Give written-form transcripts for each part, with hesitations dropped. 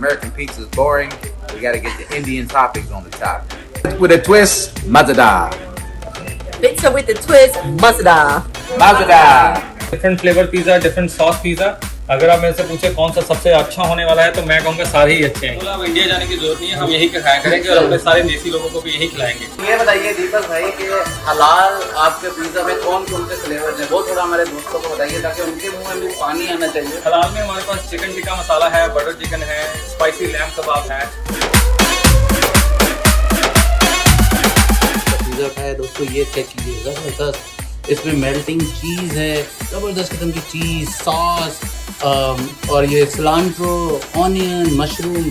American pizza is boring, we gotta get the Indian toppings on the top. With a twist, mazda. Pizza with a twist, mazda. Mazda. Different flavour pizza, different sauce pizza. अगर आप मेरे से पूछे कौन सा सबसे अच्छा होने वाला है तो मैं कहूँगा सारे ही अच्छे हैं। तो अब इंडिया जाने की जरूरत नहीं है, हम यही खाया करेंगे और अपने सारे देसी लोगों को भी यही खिलाएंगे। ये बताइए दीपक भाई कि हलाल आपके पिज्जा में कौन कौन से फ्लेवर्स हैं, वो थोड़ा हमारे दोस्तों को बताइए ताकि उनके मुंह में भी पानी आना चाहिए। हलाल में हमारे पास चिकन टिक्का मसाला है, बटर चिकन है, स्पाइसी लैम्ब कबाब है। पिज्जा खाया दोस्तों, ये चेक कीजिए, जबरदस्त। इसमें मेल्टिंग चीज़ है, ज़बरदस्त किस्म की चीज़, सॉस और ये सिलांट्रो, ऑनियन, मशरूम,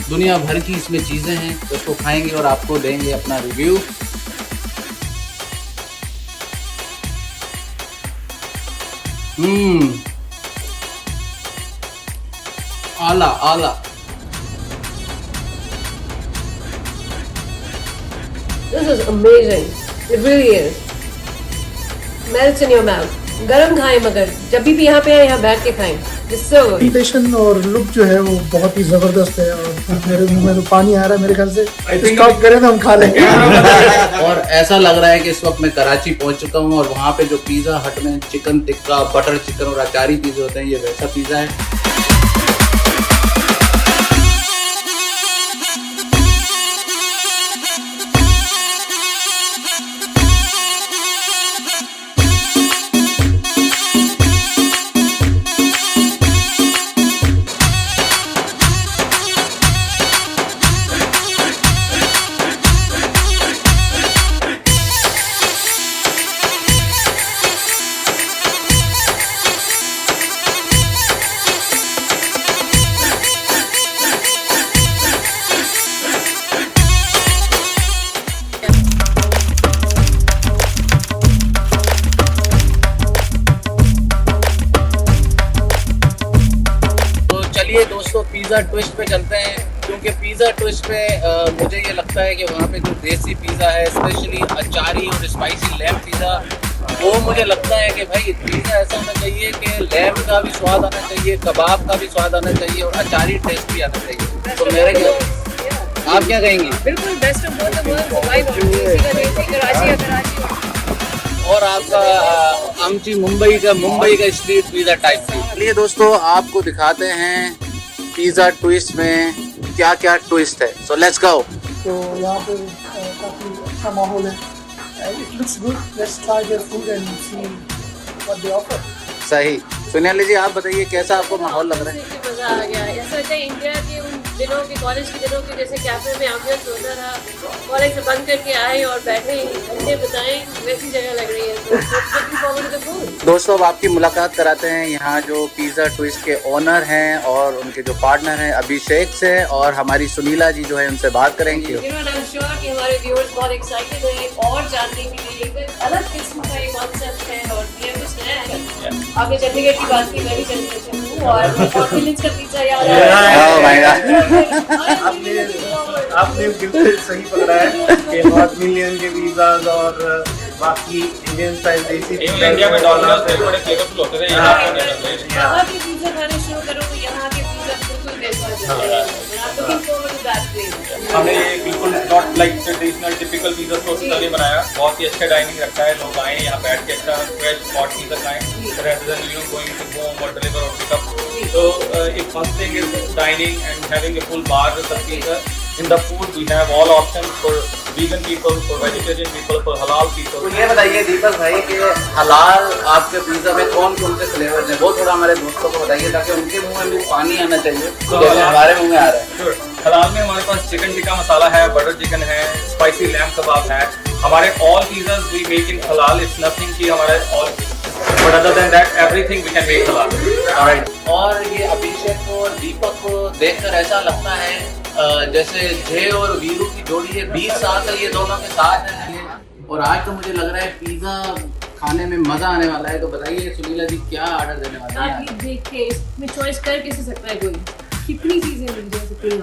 दुनिया भर की इसमें चीज़ें हैं। तो इसको खाएंगे और आपको देंगे अपना रिव्यू। आला आला। This is amazing. It really is. Melts in your mouth. गरम खाएं मगर जब भी यहाँ पे आए यहाँ बैठ के खाएं। It's so good. प्रेजेंटेशन और लुक जो है वो बहुत ही जबरदस्त है और मेरे मुंह में तो पानी आ रहा है। मेरे ख्याल से स्टॉप करें तो हम खा लेंगे। और ऐसा लग रहा है कि इस वक्त मैं कराची पहुंच चुका हूं और वहां पे जो पिज़्ज़ा हट में चिकन टिक्का, बटर चिकन और अचारी पिज़्ज़ा होते हैं, ये वैसा पिज़्ज़ा है। चलिए दोस्तों, पिज़्ज़ा ट्विस्ट पे चलते हैं, क्योंकि पिज़्ज़ा ट्विस्ट पे मुझे ये लगता है कि वहाँ पे जो देसी पिज़्ज़ा है, स्पेशली अचारी और स्पाइसी लैम्ब पिज़्ज़ा, वो मुझे लगता है कि भाई पिज़्ज़ा ऐसा होना चाहिए कि लैम्ब का भी स्वाद आना चाहिए, कबाब का भी स्वाद आना चाहिए और अचारी टेस्ट भी आना चाहिए। तो मेरे क्या, आप क्या कहेंगी? बिल्कुल best of both worlds, Karachi और आपका आमची मुंबई का स्ट्रीट पिज़्ज़ा टाइप थी। चलिए दोस्तों, आपको दिखाते हैं पिज़्ज़ा ट्विस्ट में क्या क्या ट्विस्ट है। So let's go. तो यहाँ पे काफी अच्छा माहौल है। It looks good. Let's try their food and see what they offer. सही। सोनियाली जी, आप बताइए कैसा आपको माहौल लग रहा है? मजा आ गया। ऐसा लगता है इंडिया के उन दिनों के, कॉलेज के दिनों के जैसे कैफे में आमियत होता रहा, कॉलेज से बंद करके आए और बैठे घंटे बताएं, वैसी जगह लग रही है। तो looking forward to the food. दोस्तों, अब आपकी मुलाकात कराते हैं यहाँ जो पिज़्ज़ा ट्विस्ट के ओनर हैं और उनके जो पार्टनर हैं अभिषेक से, और हमारी सुनीला जी जो है उनसे बात करेंगे। I'm sure कि हमारे व्यूअर्स बहुत एक्साइटेड हैं और जानने के लिए एक अलग किस्म का ये कॉन्सेप्ट है और ये कुछ नया है। आपने चंडीगढ़ की बात की, मैं भी चंडीगढ़ से हूँ और मिलियंस का पिज़्ज़ा याद आ रहा है। आपने बिल्कुल सही पकड़ा है कि बहुत मिलियन के पिज़्ज़ाज और बाकी इंडियन स्टाइल देसी इंडिया में डॉमिनोज बड़े फ्लेवरफुल होते थे, यहाँ पे नहीं होते। यहाँ के पिज़्ज़ा खाने शुरू करो तो यहाँ के पिज़्ज़ा बिल्कुल बेस्ट हो जाते हैं। Looking forward to that place. हमने ये बिल्कुल not like traditional typical pizza store नहीं बनाया, बहुत ही अच्छा डाइनिंग रखा है। लोग आए यहाँ बैठ के अच्छा फ्रेश हॉट पिज़्ज़ा खाएं rather than going to home और डिलीवर और pickup. So if first thing is dining and having a full bar with the pizza. In the food we have all options for vegan people, for vegetarian people, for halal people. तो ये बताइए दीपक भाई कि हलाल आपके pizza में कौन कौन से फ्लेवर्स हैं, वो थोड़ा हमारे दोस्तों को बताइए ताकि उनके मुंह में भी पानी आना चाहिए जैसे हमारे मुंह में आ रहा है। Sure. हलाल में हमारे पास चिकन टिक्का मसाला है, बटर चिकन है, स्पाइसी लैम्ब कबाब है। हमारे all pizzas we make in halal. It's nothing कि हमारे all, but other than that everything we can make halal. Alright. और ये अभिषेक को और दीपक को देखकर ऐसा लगता है जैसे जय और वीरू की जोड़ी है। 20 साल से ये दोनों के साथ हैं और आज तो मुझे लग रहा है पिज़्ज़ा खाने में मजा आने वाला है। तो बताइए सुनीला जी, क्या ऑर्डर देने वाले हैं? आप देख के इसमें चॉइस कर कैसे सकता है कोई, कितनी चीजें मिल जा सकती हैं।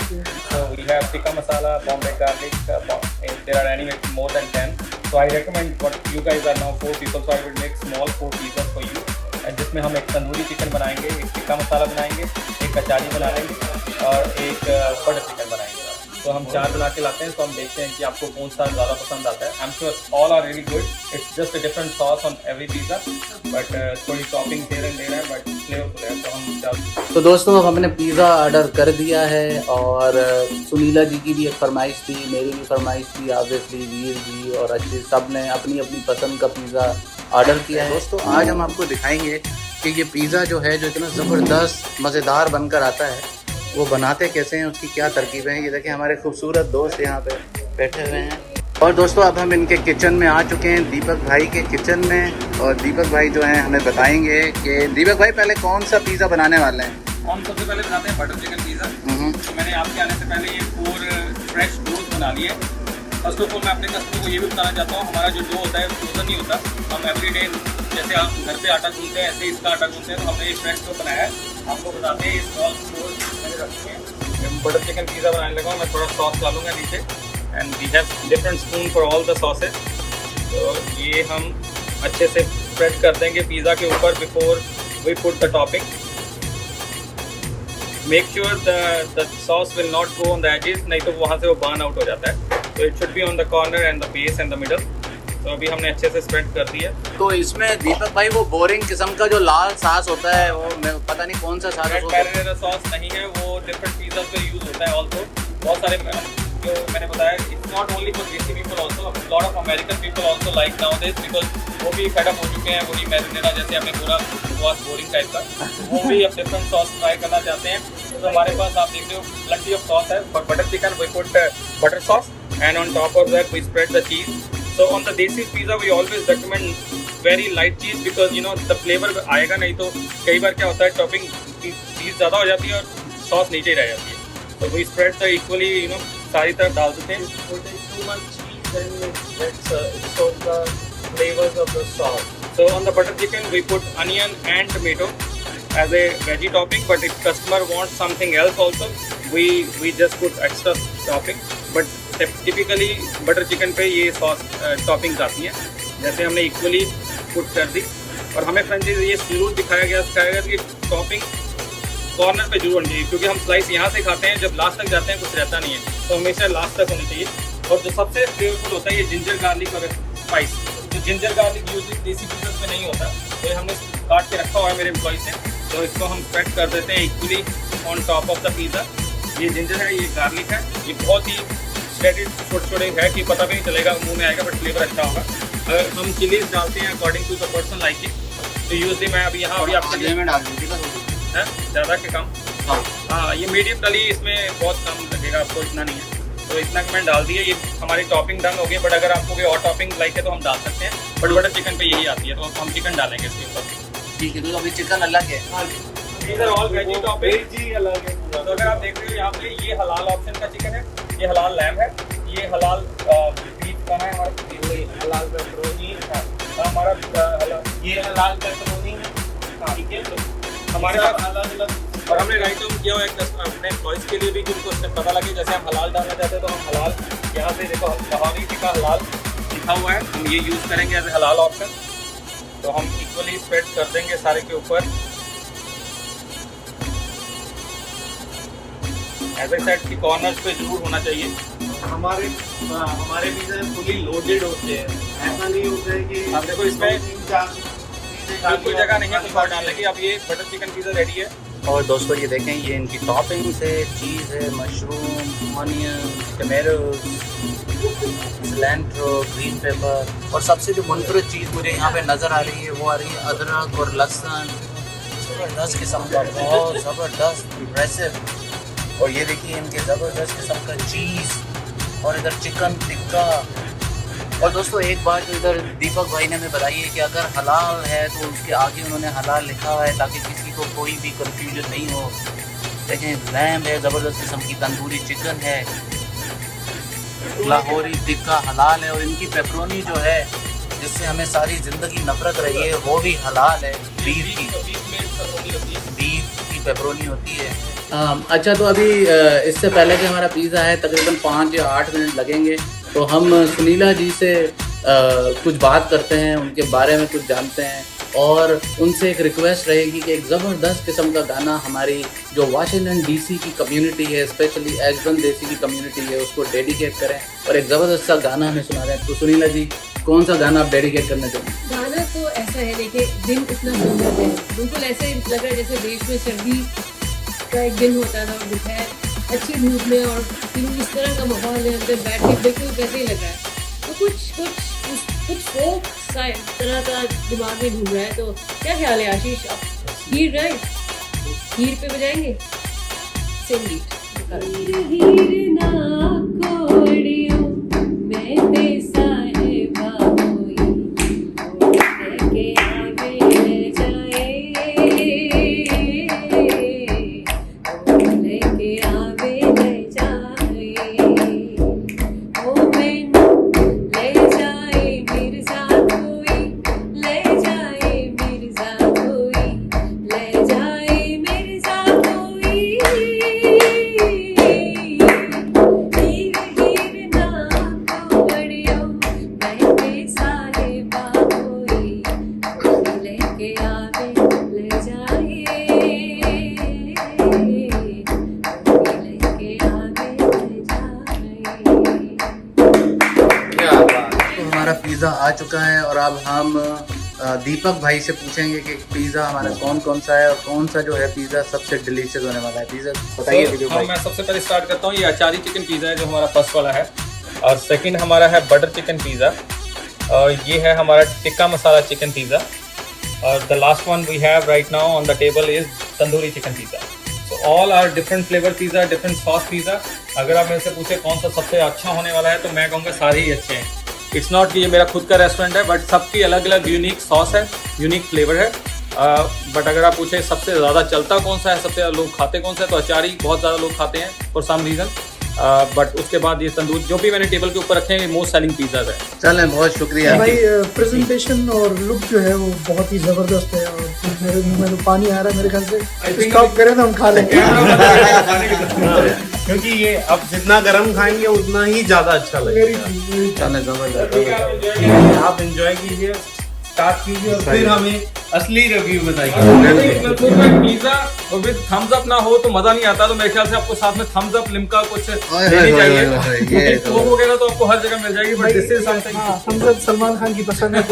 So we have tikka masala, Bombay garlic. There are anyway more than 10. So I recommend what you guys are now 4 people. So I will make small 4 pizzas for you. जिसमें हम एक तंदूरी चिकन बनाएंगे, एक टिक्का मसाला बनाएंगे, एक कचारी बना लेंगे और एक बटर चिकन बनाएंगे। तो हम 4 बना के लाते हैं, तो हम देखते हैं कि आपको कौन सा ज़्यादा पसंद आता है। I am sure all are really good, it's just a different sauce on every pizza, but थोड़ी टॉपिंग देर एंड देर है, बट फ्लेवरफुल है। तो हम तो दोस्तों अब हमने पिज़्ज़ा ऑर्डर कर दिया है और सुनीला जी की भी एक फरमाइश थी, मेरी भी फरमाइश थी, ऑब्वियसली वीर जी और अच्छी सब ने अपनी अपनी पसंद का पिज़्ज़ा ऑर्डर किया है। दोस्तों आज हम आपको दिखाएंगे कि ये पिज़्ज़ा जो है, जो इतना ज़बरदस्त मज़ेदार बनकर आता है, वो बनाते कैसे हैं, उसकी क्या तरकीबें हैं। ये देखिए हमारे खूबसूरत दोस्त यहाँ पे बैठे हुए हैं। और दोस्तों अब हम इनके किचन में आ चुके हैं, दीपक भाई के किचन में। और दीपक भाई जो हैं हमें बताएंगे कि दीपक भाई पहले कौन सा पिज़्ज़ा बनाने वाले हैं। हम सबसे पहले बनाते हैं बटर चिकन पिज़्ज़ा। तो मैंने आपके आने से पहले ये 4 फ्रेश डोज बना लिए। फर्स्ट ऑफ ऑल मैं अपने कस्टमर को ये भी बताना चाहता हूँ, हमारा जो डो होता है फ्रोजन नहीं होता। हम एवरी डे जैसे आप घर पे आटा गूंथते हैं, ऐसे इसका आटा गूंथते हैं। तो हमने ये फ्रेश डो बनाया है, आपको बताते हैं। ये स्मॉल डोज मैंने रखे हैं। बटर चिकन पिज़्ज़ा बनाने लगा हूँ, मैं थोड़ा सॉस डालूंगा नीचे, and we have different spoon for all the sauces. तो ये हम अच्छे से स्प्रेड कर देंगे पिज़्ज़ा के ऊपर before we put the topping. Make sure the sauce will not go on the edges, नहीं तो वहाँ से वो बर्न आउट हो जाता है। तो it should be on the corner and the base and the middle. तो अभी हमने अच्छे से स्प्रेड कर दिया। तो इसमें दीपक भाई वो बोरिंग किस्म का जो लाल सॉस होता है, वो मैं पता नहीं कौन सा सॉस होता है। मैरिनेरा सॉस नहीं है, वो डिफरेंट पिज़्ज़ा पे यूज़ होता है। ऑल्सो बहुत सारे जो मैंने बताया, इट्स नॉट ओनली फॉर देसी people, also lot of American people also like now this, because वो भी फेडअप हो चुके हैं वही मैरिनेरा, जैसे आपने पूरा बहुत बोरिंग टाइप का, वो भी अब डिफरेंट सॉस ट्राई करना चाहते हैं। तो हमारे पास आप देख रहे हो प्लेंटी ऑफ सॉस है। For butter chicken we put butter sauce and on top of that we spread the cheese. So on the desi pizza we always recommend very light cheese because you know the flavor आएगा नहीं। तो कई बार क्या होता है, topping चीज़ ज़्यादा हो जाती है और सॉस नीचे रह जाती है। तो we spread the equally, you know, सारी तरफ डाल देते हैं। Too much cheese then it shows the flavors of the sauce. So on the butter chicken we put onion and tomato as a veggie topping, but if customer wants something else also we just put extra topping, but typically butter chicken पे ये sauce toppings आती हैं। जैसे हमने equally put कर दी और हमें franchise ये जरूर सिखाया गया कि टॉपिंग कॉर्नर पे जरूर होनी चाहिए, क्योंकि हम स्लाइस यहाँ से खाते हैं, जब लास्ट तक जाते हैं कुछ रहता नहीं है, तो हमेशा लास्ट तक होनी चाहिए। और जो सबसे फ्लेवरफुल होता है ये जिंजर गार्लिक और स्पाइस। तो जिंजर गार्लिक यूज देसी पिज़्ज़ा में नहीं होता, तो हमने काट के रखा हुआ है मेरे एम्प्लॉय से। तो इसको हम स्प्रेड कर देते हैं equally on top of the pizza. ये जिंजर है, ये गार्लिक है, ये बहुत ही छोटे छोटे है कि पता भी नहीं चलेगा, मुंह में आएगा, बट फ्लेवर अच्छा होगा। अगर हम चिलीज डालते हैं according to the person like it, तो यूजली मैं अभी यहाँ अभी आपके लिए डाल दूँगी है ज़्यादा के कम। हाँ ये मीडियम डली, इसमें बहुत कम लगेगा आपको, इतना नहीं है। तो इतना मैंने डाल दिया। ये हमारी टॉपिंग डन हो गई, बट अगर आपको कोई और टॉपिंग लाइक है तो हम डाल सकते हैं, बट बटर चिकन पे यही आती है, तो हम चिकन डालेंगे इसके ऊपर। ठीक है, तो अभी चिकन अलग है। These are all veggie toppings। तो अगर आप देख रहे हो यहाँ पे, ये हलाल ऑप्शन का चिकन है, ये हलाल लैम है, ये हलाल बीफ का है, हमारा हलाल पेपरोनी है, हमारा ये हलाल पेपरोनी है। ठीक है, तो हमारे पास अलग अलग, और हमने राइट डाउन किया हुआ है अपने एम्प्लॉइज़ के लिए भी, कि उनको उसमें पता लगे। जैसे हम हलाल डालना चाहते हैं तो हम हलाल यहाँ से देखो लाहौरी टिक्का हलाल लिखा हुआ है, हम ये यूज़ करेंगे एज ए हलाल ऑप्शन। तो हम इक्वली स्प्रेड कर देंगे सारे के ऊपर। एज ए सेट की कॉर्नर्स पे जरूर होना चाहिए। हमारे पिज़्ज़ा फुली लोडेड होते हैं, ऐसा नहीं होता है कि आप देखो इसमें कोई जगह नहीं है कुछ और डालने की। अब ये बटर चिकन पिज़्ज़ा रेडी है। और दोस्तों ये देखें, ये इनकी टॉपिंग्स है, चीज़ है, mushroom, onion, tomatoes, cilantro, green pepper, और सबसे जो मुनफरद चीज़ मुझे यहाँ पे नज़र आ रही है वो आ रही है अदरक और लहसुन। ज़बरदस्त किस्म का, बहुत ज़बरदस्त इम्प्रेसिव। और ये देखिए इनके ज़बरदस्त किस्म का चीज़, और इधर चिकन टिक्का। और दोस्तों एक बात जो इधर दीपक भाई ने हमें बताई है कि अगर हलाल है तो उसके आगे उन्होंने हलाल लिखा हुआ है, ताकि किसी को कोई भी कंफ्यूजन नहीं हो। देखें लैम्ब है, ज़बरदस्त किस्म की तंदूरी चिकन है, लाहौरी टिक्का हलाल है, और इनकी पेपरोनी जो है जिससे हमें सारी ज़िंदगी नफरत रही है वो भी हलाल है, बीफ की पेपरोनी होती है। अच्छा, तो अभी इससे पहले कि हमारा पिज़्ज़ा है तकरीबन 5 या 8 मिनट लगेंगे, तो हम सुनीला जी से कुछ बात करते हैं, उनके बारे में कुछ जानते हैं। और उनसे एक रिक्वेस्ट रहेगी कि एक ज़बरदस्त किस्म का गाना हमारी जो वाशिंगटन डीसी की कम्युनिटी है, स्पेशली एजबन देसी की कम्युनिटी है, उसको डेडिकेट करें और एक ज़बरदस्त सा गाना हमें सुना दें। तो सुनीला जी, कौन सा गाना आप डेडिकेट करना चाहेंगे? गाना तो ऐसा है, देखिए दिन इतना सुंदर है, बिल्कुल ऐसे लग रहा है जैसे देश में सर्दी का एक दिन होता था और दोपहर अच्छी धूप में और इस तरह का माहौल है, अंदर बैठ के बिल्कुल वैसे ही लग रहा है। तो कुछ फोक सा तरह का दिमाग में घूम रहा है। तो क्या ख्याल है आशीष, आप हीर राइट हीर पे बजाएंगे? Same beat. हीर ना कोड़ियो मैं देसा है बाबोई लेके आवे ले जाए लेके आवे ले जाए ओ मैनू ले जाए मिर्जा कोई ले जाए मिर्जा कोई ले जाए मिर्जा कोई हीर हीर ना कोड़ियो मैं देसा है बाबोई लेके आवे ले जाए लेके आवे ले जाए। तो हमारा पिज़्ज़ा आ चुका है और अब हम दीपक भाई से पूछेंगे कि पिज़्ज़ा हमारा कौन कौन सा है और कौन सा जो है पिज़्ज़ा सबसे डिलीशियस होने वाला है। पिज़्ज़ा बताइए दीपक भाई। मैं सबसे पहले स्टार्ट करता हूँ। ये अचारी चिकन पिज़्ज़ा है जो हमारा फर्स्ट वाला है, और सेकंड हमारा है बटर चिकन पिज़्ज़ा, और ये है हमारा टिक्का मसाला चिकन पिज़्ज़ा, और the last one we have right now on the table is tandoori chicken pizza. So all are different flavour pizza, different sauce pizza. अगर आप मेरे से पूछे कौन सा सबसे अच्छा होने वाला है तो मैं कहूँगा सारे ही अच्छे हैं। इट्स नॉट कि ये मेरा खुद का रेस्टोरेंट है, बट सबकी अलग अलग यूनिक सॉस है, यूनिक फ्लेवर है। बट अगर आप पूछे सबसे ज़्यादा चलता कौन सा है, सबसे ज़्यादा लोग खाते कौन सा है, तो अचारी बहुत ज़्यादा लोग खाते हैं फॉर सम रीज़न। बट उसके बाद ये तंदूर जो भी मैंने टेबल के ऊपर रखे हैं, मोस्ट सेलिंग पिज़्ज़ा है। चलें, बहुत शुक्रिया भाई प्रेजेंटेशन और लुक जो है वो बहुत ही जबरदस्त है और मेरे मुंह में तो पानी आ रहा है मेरे ख्याल से। स्टॉप करें तो हम खा लेंगे क्योंकि ये अब जितना गर्म खाएंगे उतना ही ज्यादा अच्छा लगेगा। चलें, ज़बरदस्त। आप एंजॉय कीजिए, स्टार्ट कीजिए और फिर हमें असली रिव्यू बताइए। पिज़्ज़ा विद थम्स अप ना हो तो मजा नहीं आता, तो मेरे ख्याल से आपको साथ में थम्स अप लिम्का कुछ लेनी चाहिए। तो हो गया तो आपको हर जगह मिल जाएगी, but this is something. हमजद Salman Khan की पसंद है।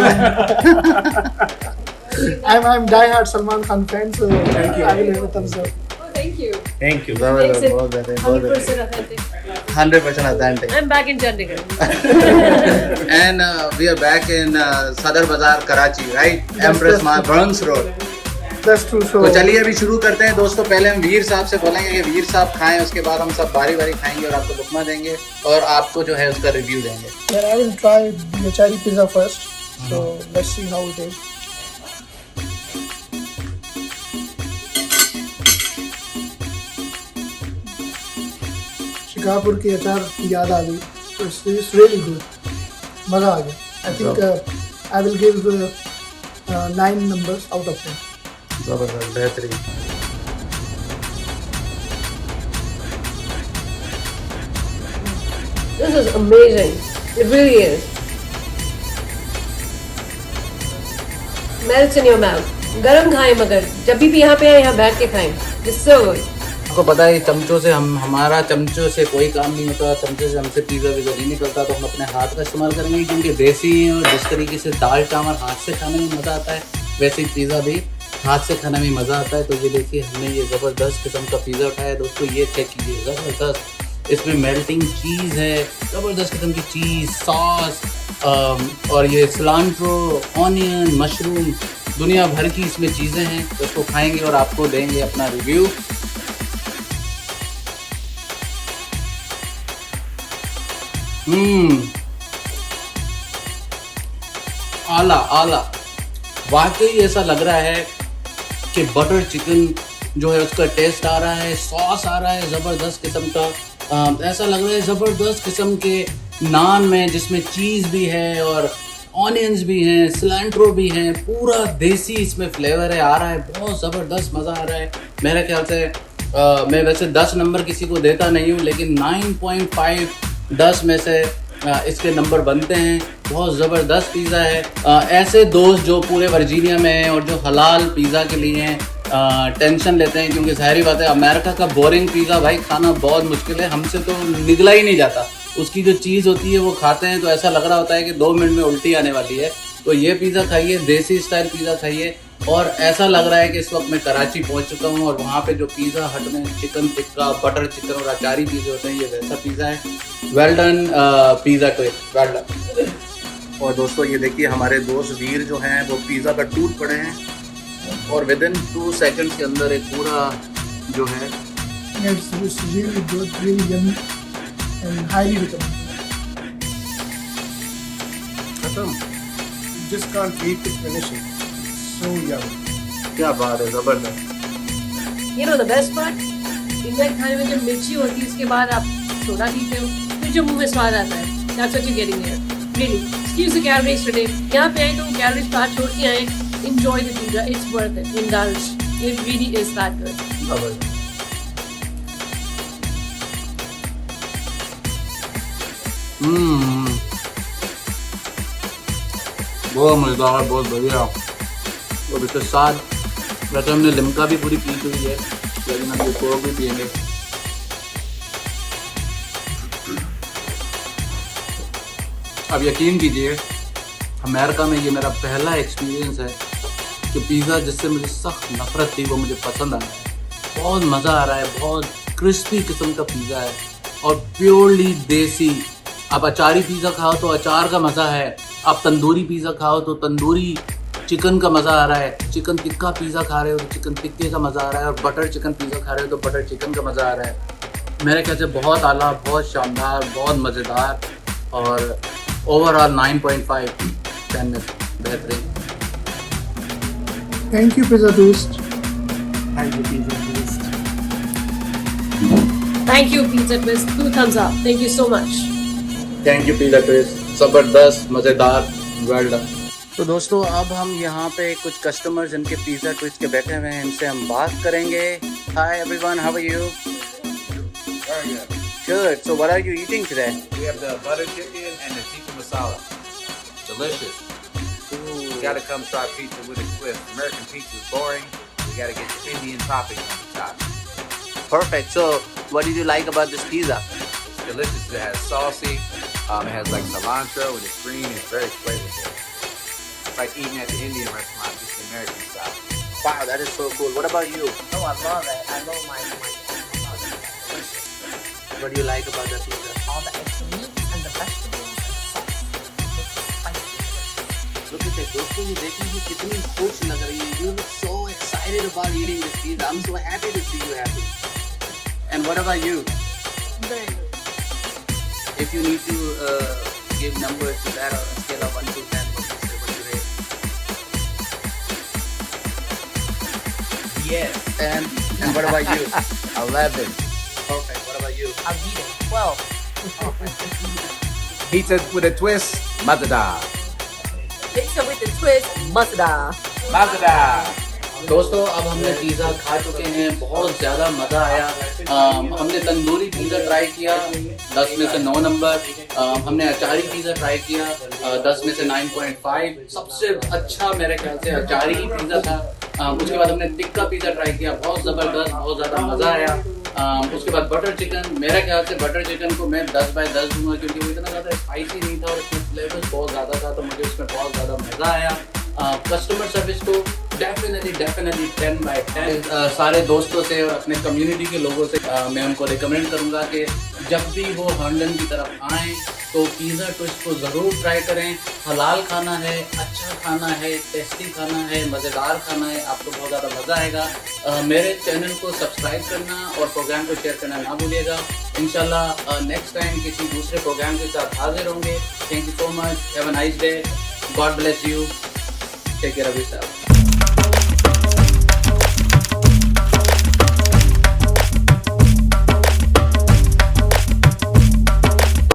I'm die hard Salman Khan fan, so I will have a thumbs up. Oh, thank you. Thank you. ज़बरदस्त, बहुत बेहतरीन, बहुत 100% authentic. 100% authentic. I'm back in Chandigarh. And we are back in Sadar Bazaar, Karachi, right? Empress Burns Road. That's true. So तो चलिए अभी शुरू करते हैं दोस्तों। पहले हम वीर साहब से बोलेंगे कि वीर साहब खाएं, उसके बाद हम सब बारी बारी खाएंगे और आपको लुकमा देंगे और आपको जो है उसका रिव्यू देंगे। then I will try the achari pizza first. So let's see how it is. शिकापुर की अचार की याद आ गई। It's really good. मज़ा आ गया। I think I will give 9 numbers out of 10. ज़बरदस्त, बेहतरीन। This is amazing. It really is. Melts in your mouth. गरम खाएं मगर जब भी यहाँ पे आए यहाँ बैठ के खाएं. It's so good. आपको पता है चमचों से हमारा चमचों से कोई काम नहीं होता, चमचे से हमसे पिज़्ज़ा वीज़ा नहीं निकलता, तो हम अपने हाथ का इस्तेमाल करेंगे क्योंकि देसी हैं और जिस तरीके से दाल चावल हाथ से खाने में मज़ा आता है वैसे ही पिज़्ज़ा भी हाथ से खाने में मज़ा आता है। तो ये देखिए हमने ये ज़बरदस्त किस्म का पिज़्ज़ा उठाया है दोस्तों, ये चेक कीजिए, ज़बरदस्त। इसमें मेल्टिंग चीज़ है, ज़बरदस्त किस्म की चीज़, सॉस और ये सिलांट्रो, ऑनियन, मशरूम, दुनिया भर की इसमें चीज़ें हैं। तो इसको खाएंगे और आपको देंगे अपना रिव्यू। आला आला, वाकई ऐसा लग रहा है कि बटर चिकन जो है उसका टेस्ट आ रहा है, सॉस आ रहा है ज़बरदस्त किस्म का। ऐसा लग रहा है ज़बरदस्त किस्म के नान में जिसमें चीज़ भी है और ऑनियंस भी हैं, सिलेंट्रो भी हैं, पूरा देसी इसमें फ्लेवर है, आ रहा है, बहुत ज़बरदस्त मज़ा आ रहा है। मेरे ख्याल से मैं वैसे 10 नंबर किसी को देता नहीं हूँ, लेकिन 9.5 10 में से इसके नंबर बनते हैं। बहुत ज़बरदस्त पिज़्ज़ा है। ऐसे दोस्त जो पूरे वर्जीनिया में हैं और जो हलाल पिज़्ज़ा के लिए हैं टेंशन लेते हैं, क्योंकि ज़ाहिर बात है अमेरिका का बोरिंग पिज़्ज़ा भाई खाना बहुत मुश्किल है, हमसे तो निगला ही नहीं जाता। उसकी जो चीज़ होती है वो खाते हैं तो ऐसा लग रहा होता है कि 2 मिनट में उल्टी आने वाली है। तो ये पिज़्ज़ा खाइए, देसी स्टाइल पिज़्ज़ा खाइए। और ऐसा लग रहा है कि इस वक्त मैं कराची पहुंच चुका हूं और वहां पे जो पिज़्ज़ा हट में चिकन टिक्का, बटर चिकन और अचारी पिज़्ज़े होते हैं, ये वैसा पिज़्ज़ा है। Well done pizza twist, well done. और दोस्तों ये देखिए हमारे दोस्त वीर जो हैं वो पिज़्ज़ा का टूट पड़े हैं और विद इन 2 सेकंड्स के अंदर एक पूरा जो है It's really good, really yummy, and highly recommended. खत्म। Just can't wait to finish it. So yummy. क्या बात है, जबरदस्त। You know the best part? Pizza खाने में जब मिर्ची होती है उसके बाद आप सोडा पीते हो फिर जो मुंह में स्वाद आता है। That's what you're getting here. Really. Excuse the calories today. यहाँ पे आए तो calories बाहर छोड़ के आए। Enjoy the pizza. It's worth it. Indulge. It really is that good. बहुत मज़ेदार, बहुत बढ़िया। और इसके साथ वैसे हमने लिम्का भी पूरी पी हुई है, लेकिन हम ये कोक भी पियेंगे। अब यकीन कीजिए अमेरिका में ये मेरा पहला एक्सपीरियंस है कि पिज़्ज़ा जिससे मुझे सख्त नफरत थी वो मुझे पसंद आया है। बहुत मज़ा आ रहा है, बहुत क्रिस्पी किस्म का पिज़्ज़ा है और प्योरली देसी। आप अचारी पिज़्ज़ा खाओ तो अचार का मज़ा है, आप तंदूरी पिज़्ज़ा खाओ तो तंदूरी चिकन का मज़ा आ रहा है, चिकन टिक्का पिज़्ज़ा खा रहे हो तो चिकन टिक्के का मज़ा आ रहा है, और बटर चिकन पिज़्ज़ा खा रहे हो तो बटर चिकन का मज़ा आ रहा है। मेरे ख्याल से बहुत आला, बहुत शानदार, बहुत मज़ेदार और ओवरऑल 9.5 10 में बेहतरीन। Thank you, Pizza Toast. Thank you, Pizza Toast. Thank you, Pizza Twist. 2 thumbs up. Thank you so much. Thank you pizza twist, ज़बरदस्त, मज़ेदार, वेल डन। तो दोस्तों अब हम यहाँ पे कुछ कस्टमर्स जिनके पिज़्ज़ा ट्विस्ट के बैठे हुए हैं इनसे हम बात करेंगे। Hi everyone, how are you? Very good. Good. So what are you eating today? We have the butter chicken and the tikka masala. Delicious. You gotta come try pizza with a twist. American pizza is boring. You gotta get the Indian topping on the top. Perfect. So what did you like about this pizza? It's delicious. It has saucy. It has like cilantro and it's green. It's very flavorful. It's like eating at the Indian restaurant, just the American style. Wow, that is so cool. What about you? Oh, I love it. I love my What do you like about the pizza? all the extra meat and the vegetables and sauce. It's spicy. Look at that. दोस्तों ये देखिए कि कितनी खुश लग रही है। You look so excited about eating this pizza. I'm so happy to see you happy. And what about you? Very good. If you need to give numbers to that on a scale of 1 to 10, what do you say? What do you rate? Yes. And what about you? 11. Perfect. What about you? I'll beat it. 12. Pizza with a twist. Mazda. Pizza with the twist. Mazda. Mazda. दोस्तों अब हमने pizza खा चुके हैं, बहुत ज़्यादा मज़ा आया। हमने तंदूरी पिज़्ज़ा ट्राई किया, 10 में से 9 नंबर। हमने अचारी पिज़्ज़ा ट्राई किया, 10 में से 9.5। सबसे अच्छा मेरे ख्याल से अचारी ही पिज़्ज़ा था। उसके बाद हमने टिक्का पिज़्ज़ा ट्राई किया, बहुत ज़बरदस्त, बहुत ज़्यादा मज़ा आया। उसके बाद बटर चिकन, मेरे ख्याल से बटर चिकन को मैं 10/10 दूंगा, क्योंकि वो इतना ज़्यादा स्पाइसी नहीं था और इसमें फ्लेवर्स बहुत ज़्यादा था, तो मुझे उसमें बहुत ज़्यादा मज़ा आया। कस्टमर सर्विस को डेफिनेटली 10/10। सारे दोस्तों से और अपने कम्युनिटी के लोगों से मैं उनको रिकमेंड करूँगा कि जब भी वो हॉर्नडन की तरफ आएँ तो पिज़्ज़ा ट्विस्ट को ज़रूर ट्राई करें। हलाल खाना है, अच्छा खाना है, टेस्टी खाना है, मज़ेदार खाना है, आपको बहुत ज़्यादा मज़ा आएगा। मेरे चैनल को सब्सक्राइब करना और प्रोग्राम को शेयर करना ना भूलिएगा। इंशाल्लाह नेक्स्ट टाइम किसी दूसरे प्रोग्राम के साथ हाजिर होंगे। Thank you so much. Have a nice day. God bless you. Take care of yourself.